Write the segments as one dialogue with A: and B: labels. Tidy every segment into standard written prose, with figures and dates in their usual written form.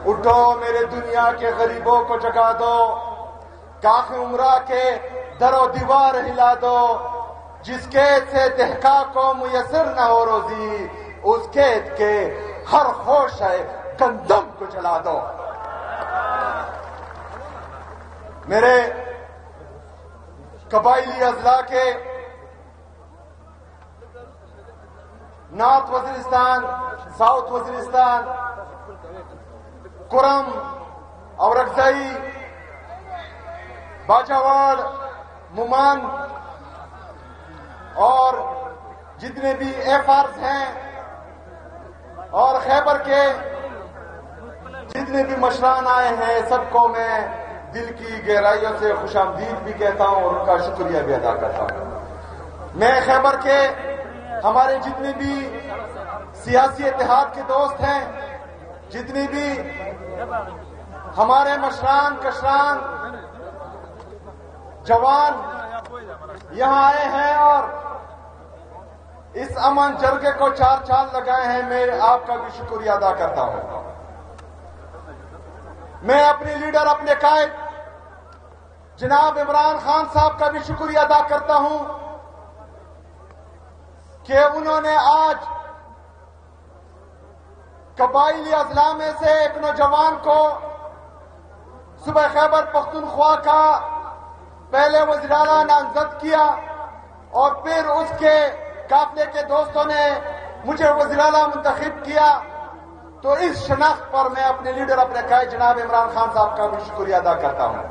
A: اٹھو میرے دنیا کے غریبوں کو جگا دو، کاخ عمرہ کے در و دیوار ہلا دو، جس قید سے دہقاں کو میسر نہ ہو روزی، اس قید کے ہر خوش ہے گندم کو جلا دو۔ میرے قبائلی اضلاع کے نارتھ وزیرستان، ساؤتھ وزیرستان، کرم، اورکزئی، باجاواڑ، مومان اور جتنے بھی ایف آرز ہیں اور خیبر کے جتنے بھی مشران آئے ہیں، سب کو میں دل کی گہرائیوں سے خوش آمدید بھی کہتا ہوں اور ان کا شکریہ بھی ادا کرتا ہوں۔ میں خیبر کے ہمارے جتنے بھی سیاسی اتحاد کے دوست ہیں، جتنی بھی ہمارے مشران، کشران، جوان یہاں آئے ہیں اور اس امن جرگے کو 4 چاند لگائے ہیں، میں آپ کا بھی شکریہ ادا کرتا ہوں۔ میں اپنے لیڈر، اپنے قائد جناب عمران خان صاحب کا بھی شکریہ ادا کرتا ہوں کہ انہوں نے آج قبائلی اضلاع میں سے ایک نوجوان کو صوبہ خیبر پختونخوا کا پہلے وزیر اعلیٰ نامزد کیا اور پھر اس کے قافلے کے دوستوں نے مجھے وزیر اعلیٰ منتخب کیا، تو اس شناخت پر میں اپنے لیڈر، اپنے قائد جناب عمران خان صاحب کا بھی شکریہ ادا کرتا ہوں۔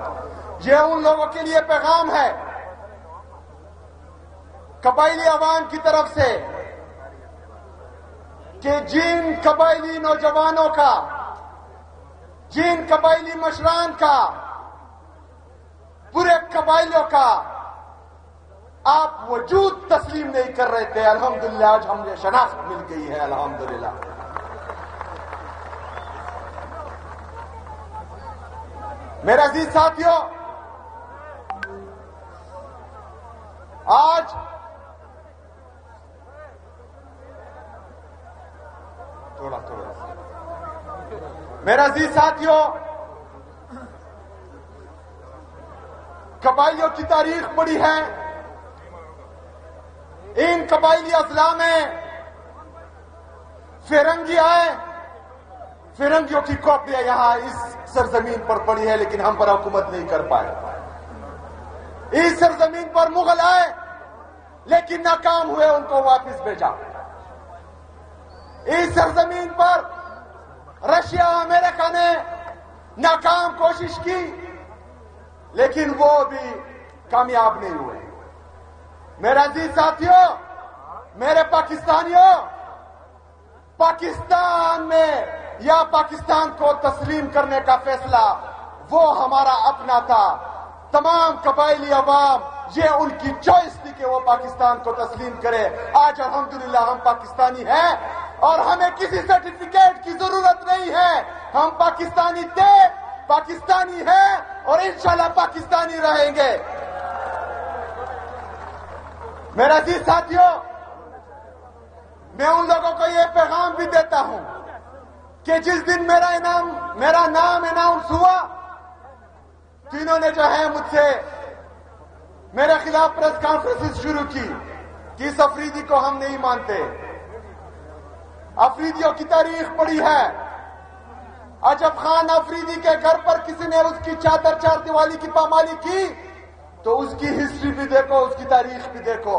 A: یہ ان لوگوں کے لیے پیغام ہے قبائلی عوام کی طرف سے کہ جن قبائلی نوجوانوں کا، جن قبائلی مشران کا، پورے قبائلیوں کا آپ وجود تسلیم نہیں کر رہے تھے، الحمدللہ آج ہمیں شناخت مل گئی ہے، الحمدللہ۔ میرے عزیز ساتھیوں، آج تھوڑا میرے عزیز ساتھیوں، قبائلیوں کی تاریخ پڑی ہے۔ ان قبائلی اضلاع میں فرنگی آئے، فرنگیوں کی کاپیاں یہاں اس سرزمین پر پڑی ہے، لیکن ہم پر حکومت نہیں کر پائے۔ اس سرزمین پر مغل آئے لیکن ناکام ہوئے، ان کو واپس بھیجا۔ اس سرزمین پر رشیا، امریکہ نے ناکام کوشش کی لیکن وہ بھی کامیاب نہیں ہوئے۔ میرے عزیز ساتھیوں، میرے پاکستانیوں، پاکستان میں یا پاکستان کو تسلیم کرنے کا فیصلہ وہ ہمارا اپنا تھا۔ تمام قبائلی عوام یہ ان کی چوائس تھی کہ وہ پاکستان کو تسلیم کرے۔ آج الحمدللہ ہم پاکستانی ہیں اور ہمیں کسی سرٹیفکیٹ کی ضرورت نہیں ہے۔ ہم پاکستانی تھے، پاکستانی ہیں اور انشاءاللہ پاکستانی رہیں گے۔ میرے عزیز ساتھیوں، میں ان لوگوں کو یہ پیغام بھی دیتا ہوں کہ جس دن میرا نام اناؤنس ہوا تو انہوں نے جو ہے مجھ سے میرے خلاف پریس کانفرنس شروع کی کہ اس افریدی کو ہم نہیں مانتے۔ افریدیوں کی تاریخ پڑی ہے۔ عجب خان افریدی کے گھر پر کسی نے اس کی چادر چار دیوالی کی پامالی کی تو اس کی ہسٹری بھی دیکھو، اس کی تاریخ بھی دیکھو۔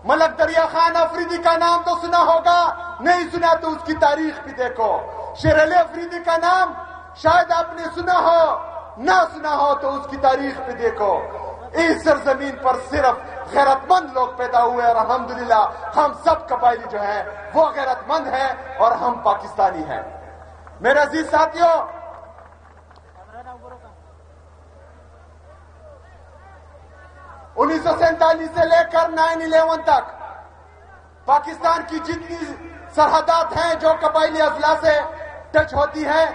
A: ملک دریا خان افریدی کا نام تو سنا ہوگا، نہیں سنا تو اس کی تاریخ بھی دیکھو۔ شیر علی افریدی کا نام شاید آپ نے سنا ہو، نہ سنا ہو تو اس کی تاریخ بھی دیکھو۔ اس سرزمین پر صرف غیرت مند لوگ پیدا ہوئے اور الحمدللہ ہم سب قبائلی جو ہیں وہ غیرت مند ہیں اور ہم پاکستانی ہیں۔ میرے عزیز ساتھیوں، 1947 سے لے کر 9/11 تک پاکستان کی جتنی سرحدات ہیں جو قبائلی اضلاع سے ٹچ ہوتی ہیں،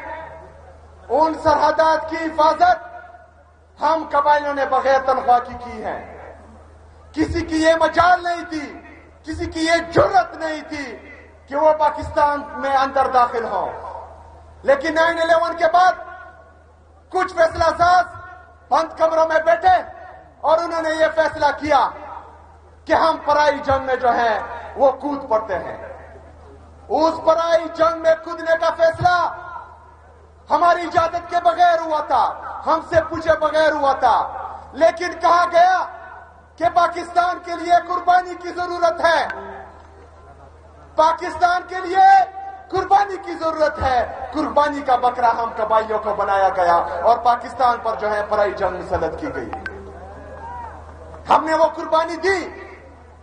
A: ان سرحدات کی حفاظت ہم قبائلیوں نے بغیر تنخواہ کی ہے۔ کسی کی یہ مجال نہیں تھی، کسی کی یہ جرت نہیں تھی کہ وہ پاکستان میں اندر داخل ہوں۔ لیکن 9/11 کے بعد کچھ فیصلہ ساز بند کمروں میں بیٹھے اور انہوں نے یہ فیصلہ کیا کہ ہم پرائی جنگ میں جو ہے وہ کود پڑتے ہیں. اس پرائی جنگ میں کودنے کا فیصلہ ہماری اجازت کے بغیر ہوا تھا, ہم سے پوچھے بغیر ہوا تھا. لیکن کہا گیا کہ پاکستان کے لیے قربانی کی ضرورت ہے, پاکستان کے لیے قربانی کی ضرورت ہے. قربانی کا بکرا ہم قبائلیوں کو بنایا گیا اور پاکستان پر جو ہے پرائی جنگ مسلط کی گئی. ہم نے وہ قربانی دی.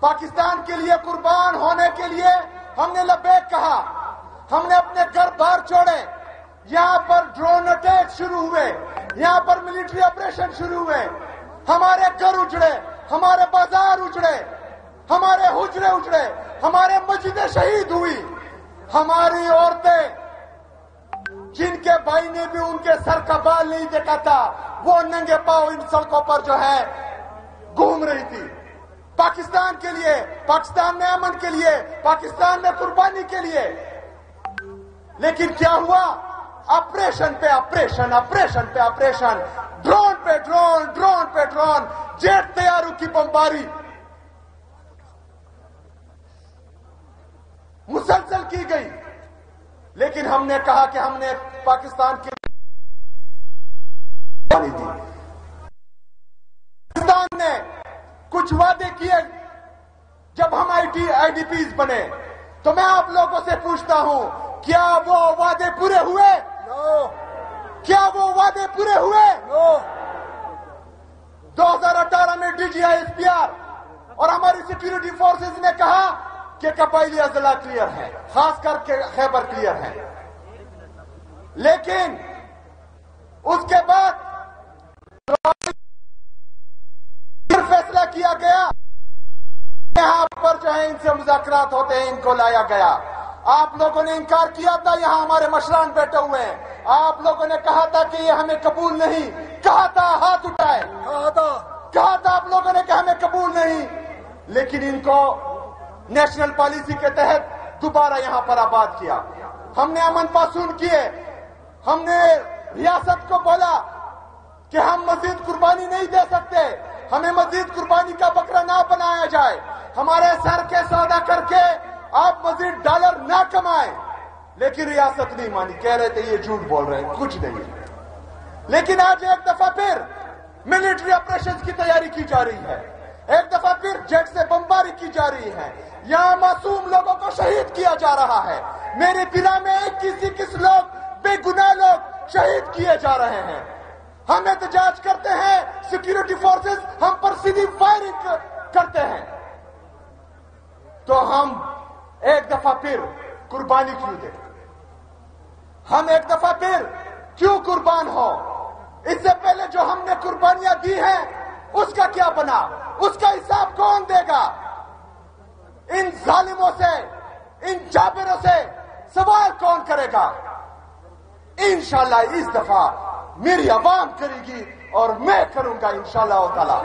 A: پاکستان کے لیے قربان ہونے کے لیے ہم نے لبیک کہا. ہم نے اپنے گھر بار چھوڑے. یہاں پر ڈرون اٹیک شروع ہوئے, یہاں پر ملٹری آپریشن شروع ہوئے. ہمارے گھر اجڑے, ہمارے بازار اجڑے, ہمارے حجرے اجڑے, ہمارے مسجدیں شہید ہوئی. ہماری عورتیں جن کے بھائی نے بھی ان کے سر کا بال نہیں دیکھا تھا, وہ ننگے پاؤں ان سڑکوں پر جو ہے گھوم رہی تھی. پاکستان کے لیے, پاکستان میں امن کے لیے, پاکستان میں قربانی کے لیے. لیکن کیا ہوا؟ آپریشن پہ آپریشن, آپریشن پہ آپریشن, ڈرون پہ ڈرون, ڈرون پہ ڈرون, جیٹ طیاروں کی بمباری مسلسل کی گئی. لیکن ہم نے کہا کہ ہم نے پاکستان کی دی. پاکستان نے کچھ وعدے کیے جب ہم آئی ڈی پیز بنے, تو میں آپ لوگوں سے پوچھتا ہوں, کیا وہ وعدے پورے ہوئے؟ کیا وہ وعدے پورے ہوئے؟ 2018 میں D G I S P R اور ہماری سیکیورٹی فورسز نے کہا کہ قبائلی اضلاع کلیئر ہے, خاص کر کے خیبر کلیئر ہے. لیکن اس کے بعد پھر فیصلہ کیا گیا, یہاں پر جو ہے ان سے مذاکرات ہوتے ہیں, ان کو لایا گیا. آپ لوگوں نے انکار کیا تھا, یہاں ہمارے مشران بیٹھے ہوئے ہیں. آپ لوگوں نے کہا تھا کہ یہ ہمیں قبول نہیں, کہا تھا, ہاتھ اٹھائے, کہا تھا آپ لوگوں نے کہ ہمیں قبول نہیں. لیکن ان کو نیشنل پالیسی کے تحت دوبارہ یہاں پر آباد کیا. ہم نے امن پاسون کیے. ہم نے ریاست کو بولا کہ ہم مزید قربانی نہیں دے سکتے, ہمیں مزید قربانی کا بکرا نہ بنایا جائے. ہمارے سر کے سودا کر کے آپ مزید ڈالر نہ کمائیں. لیکن ریاست نہیں مانی, کہہ رہے تھے یہ جھوٹ بول رہے ہیں, کچھ نہیں. لیکن آج ایک دفعہ پھر ملٹری آپریشن کی تیاری کی جا رہی ہے, ایک دفعہ پھر جیٹ سے بمباری کی جا رہی ہے. یہاں معصوم لوگوں کو شہید کیا جا رہا ہے. میرے پلا میں 21 لوگ, بے گناہ لوگ شہید کیے جا رہے ہیں. ہم احتجاج کرتے ہیں, سیکیورٹی فورسز ہم پر سیدھی فائرنگ کرتے ہیں. تو ہم ایک دفعہ پھر قربانی کیوں دیں؟ ہم ایک دفعہ پھر کیوں قربان ہو؟ اس سے پہلے جو ہم نے قربانیاں دی ہیں اس کا کیا بنا؟ اس کا حساب کون دے گا؟ ان ظالموں سے, ان جابروں سے سوال کون کرے گا؟ انشاءاللہ اس دفعہ میری عوام کرے گی اور میں کروں گا انشاءاللہ تعالی.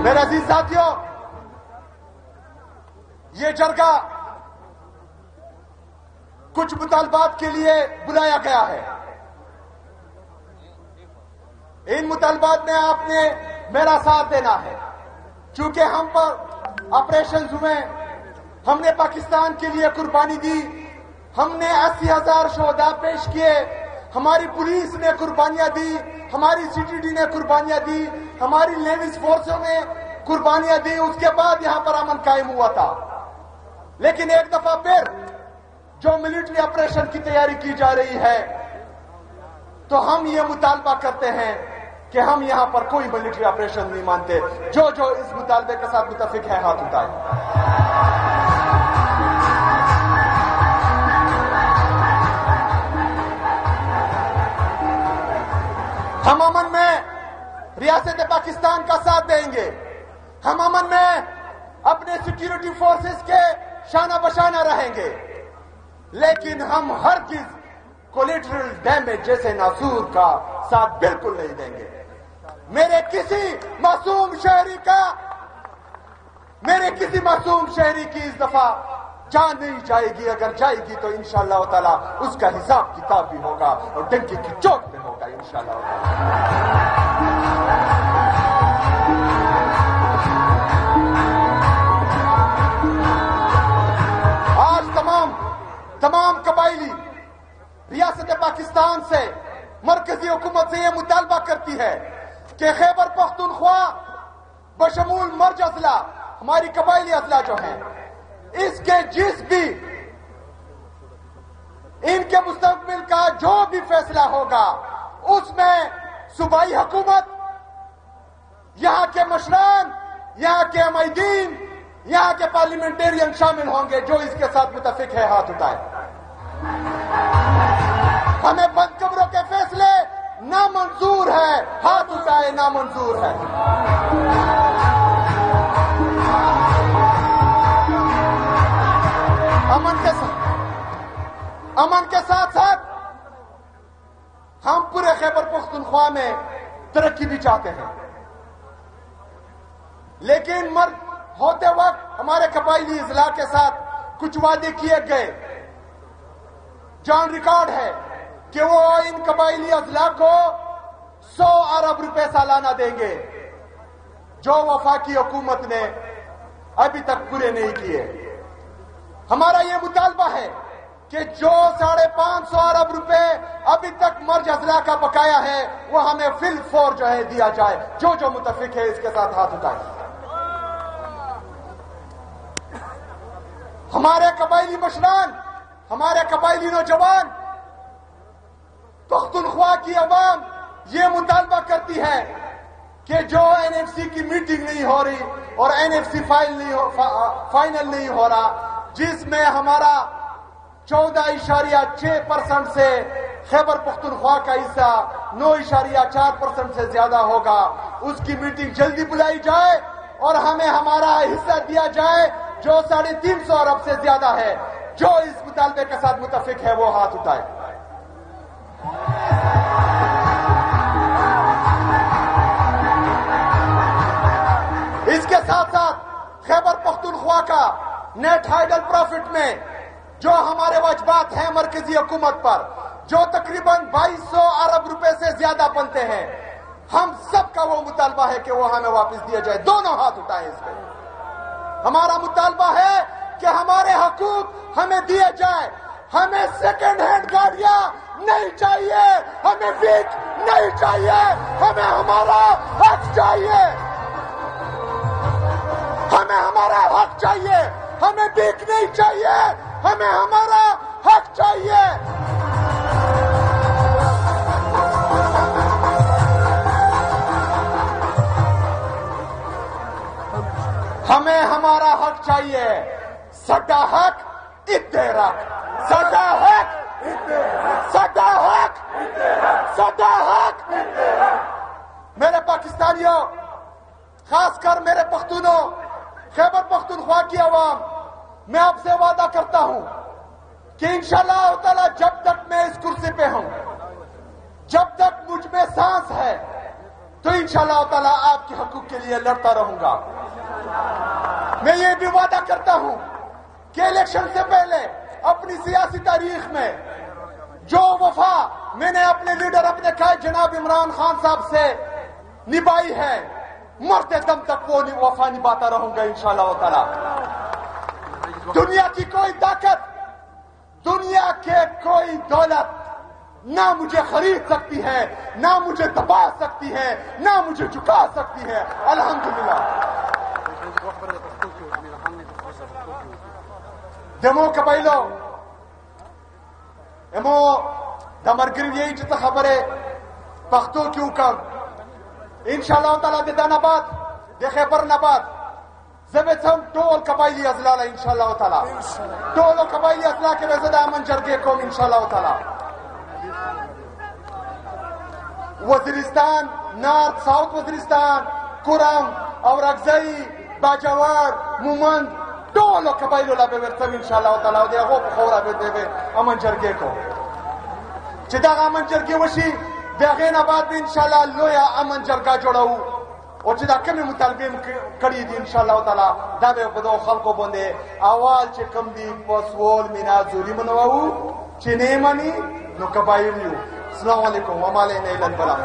A: میرے عزیز ساتھیوں, یہ جرگہ کچھ مطالبات کے لیے بلایا گیا ہے. ان مطالبات میں آپ نے میرا ساتھ دینا ہے. چونکہ ہم پر آپریشنز ہوئے, ہم نے پاکستان کے لیے قربانی دی, ہم نے 80,000 شہداء پیش کیے, ہماری پولیس نے قربانیاں دی, ہماری سی ٹی ڈی نے قربانیاں دی, ہماری لیڈیز فورسوں نے قربانیاں دی. اس کے بعد یہاں پر امن قائم ہوا تھا. لیکن ایک دفعہ پھر جو ملٹری آپریشن کی تیاری کی جا رہی ہے, تو ہم یہ مطالبہ کرتے ہیں کہ ہم یہاں پر کوئی ملٹری آپریشن نہیں مانتے. جو اس مطالبے کے ساتھ متفق ہے ہاتھ اٹھائیں. ہم امن میں ریاست پاکستان کا ساتھ دیں گے. ہم امن میں اپنے سیکیورٹی فورسز کے شانہ بشانہ رہیں گے. لیکن ہم ہرگز کولیٹرل ڈیمیج جیسے ناسور کا ساتھ بالکل نہیں دیں گے. میرے کسی معصوم شہری کا کسی معصوم شہری کی اس دفعہ جان نہیں جائے گی. اگر جائے گی تو انشاءاللہ تعالی اس کا حساب کتاب بھی ہوگا اور ڈنکی کی چوٹ میں ہوگا انشاءاللہ تعالی. آج تمام قبائلی ریاست پاکستان سے مرکزی حکومت سے یہ مطالبہ کرتی ہے کہ خیبر پختونخوا بشمول مرج اضلاع ہماری قبائلی اضلاع جو ہیں اس کے جس بھی ان کے مستقبل کا جو بھی فیصلہ ہوگا اس میں صوبائی حکومت، یہاں کے مشران، یہاں کے عمائدین، یہاں کے پارلیمنٹرین شامل ہوں گے. جو اس کے ساتھ متفق ہے ہاتھ اٹھائے. ہمیں بند قبروں کے فیصلے نامنظور ہے، ہاتھ اٹھائے. نامنظور ہے. امن کے ساتھ ساتھ ہم پورے خیبر پختونخوا میں ترقی بھی چاہتے ہیں، لیکن مرد ہوتے وقت ہمارے قبائلی اضلاع کے ساتھ کچھ وعدے کیے گئے. جان ریکارڈ ہے کہ وہ ان قبائلی اضلاع کو 100 ارب روپے سالانہ دیں گے، جو وفاقی حکومت نے ابھی تک پورے نہیں کیے. ہمارا یہ مطالبہ ہے کہ جو 550 ارب روپے ابھی تک مرج اضلاع کا بقایا ہے وہ ہمیں فی الفور جو ہے دیا جائے. جو متفق ہے اس کے ساتھ ہاتھ اٹھائے. ہمارے قبائلی مشران، ہمارے قبائلی نوجوان، پختونخوا کی عوام یہ مطالبہ کرتی ہے کہ جو NFC کی میٹنگ نہیں ہو رہی اور NFC فائنل نہیں ہو رہا، جس میں ہمارا 14.6% سے خیبر پختونخوا کا حصہ 9.4% سے زیادہ ہوگا، اس کی میٹنگ جلدی بلائی جائے اور ہمیں ہمارا حصہ دیا جائے جو 350 ارب سے زیادہ ہے. جو اس مطالبے کے ساتھ متفق ہے وہ ہاتھ اٹھائے. اس کے ساتھ ساتھ خیبر پختونخوا کا نیٹ ہائیڈل پروفٹ میں جو ہمارے واجبات ہیں مرکزی حکومت پر، جو تقریباً 2200 ارب روپے سے زیادہ بنتے ہیں، ہم سب کا وہ مطالبہ ہے کہ وہ ہمیں واپس دیا جائے. دونوں ہاتھ اٹھائیں اس پہ. ہمارا مطالبہ ہے کہ ہمارے حقوق ہمیں دیے جائے. ہمیں سیکنڈ ہینڈ گاڑیاں نہیں چاہیے، ہمیں ویک نہیں چاہیے، ہمیں ہمارا حق چاہیے. ہمیں ہمارا حق چاہیے، ہمیں ویک نہیں چاہیے، ہمیں ہمارا حق چاہیے. ہمیں ہمارا حق چاہیے. سڈا حق اتنے رکھ، سڈا حق، سڈا حق، سڈا حق. میرے پاکستانیوں، خاص کر میرے پختونوں، خیبر پختونخوا کی عوام، میں آپ سے وعدہ کرتا ہوں کہ انشاءاللہ تعالی جب تک میں اس کرسی پہ ہوں، جب تک مجھ میں سانس ہے، تو انشاءاللہ تعالی آپ کے حقوق کے لیے لڑتا رہوں گا. میں یہ بھی وعدہ کرتا ہوں کہ الیکشن سے پہلے اپنی سیاسی تاریخ میں جو وفا میں نے اپنے لیڈر اپنے قائد جناب عمران خان صاحب سے نبھائی ہے، مرتے دم تک وہ وفا نبھاتا رہوں گا انشاءاللہ تعالی. دنیا کی کوئی طاقت، دنیا کے کوئی دولت نہ مجھے خرید سکتی ہے، نہ مجھے دبا سکتی ہے، نہ مجھے جھکا سکتی ہے. الحمدللہ. دمو قبائلو امو دمرگرین یہی جتا خبرے پختو کیوں کم انشاءاللہ تعالیٰ دے دان آباد دے خیبر نباد زبیت ہم ٹول قبائلی ازلال انشاءاللہ تعالیٰ ٹول قبائلی ازلال کے وزد آمن جرگے کوم انشاءاللہ تعالیٰ. وزیرستان، نارتھ ساؤتھ وزیرستان، کرم اور اگزائی، باجوار، مومند، ٹولو قبائلو لابے ورسم انشاءاللہ تعالیٰ دے غوب خورا بیتے ہوئے امن جرگے کو چدا امن جرگے وشی دے غین آباد بھی انشاءاللہ لویا امن جرگا جوڑاو او چې دا کومې مطالبې کړي دي ان شاء الله تعالی دا به په دغو خلکو باندې اول چې کوم دي په سوال مینا زوري منوو چې نه مني نو قبایل یو. السلام علیکم وما علینا الا البلاغ.